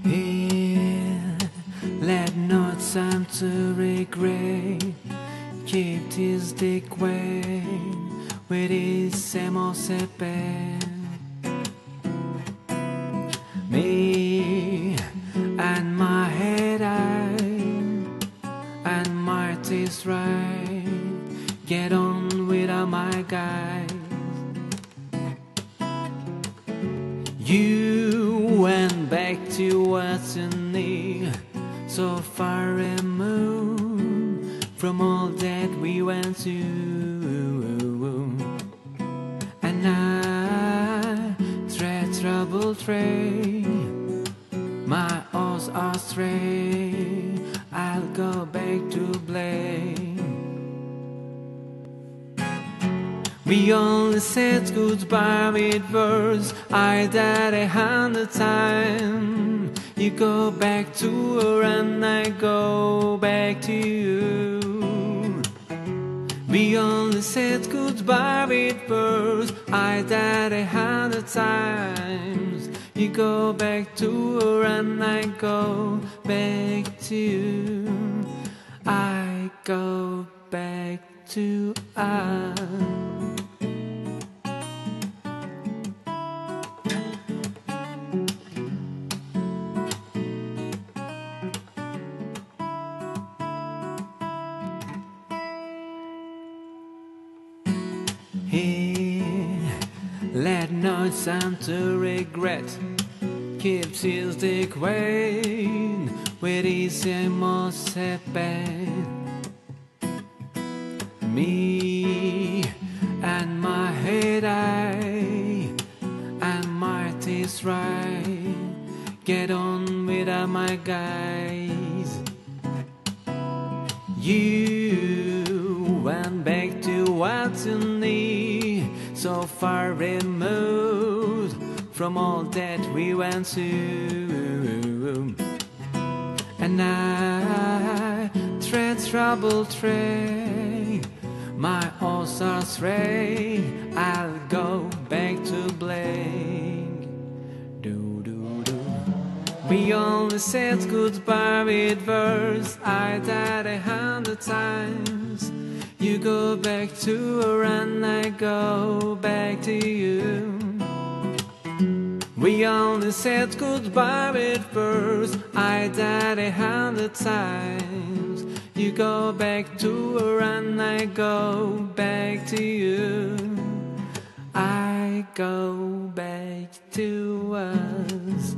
Here, let no time to regret. Keep this dick way with his same old pen. Me and my head and my taste right. Get on without my guys. You went back to what's you need, so far removed from all that we went to. And I tread troubled train, my horse are stray. I'll go back to blame. We only said goodbye with words. I died 100 times. You go back to her and I go back to you. We only said goodbye with words. I died 100 times. You go back to her and I go back to you. I go back to us. Here, let no time to regret. Keeps his dick weight with his most pen. Me and my head and my taste right. Get on without my guys. You went back to what you need, so far removed from all that we went to. And I tread troubled train, my horse are stray. I'll go back to blame. Do do do. We only said goodbye with words. I died 100 times. You go back to her and I go back to you. We only said goodbye with words. I died 100 times. You go back to her and I go back to you. I go back to us.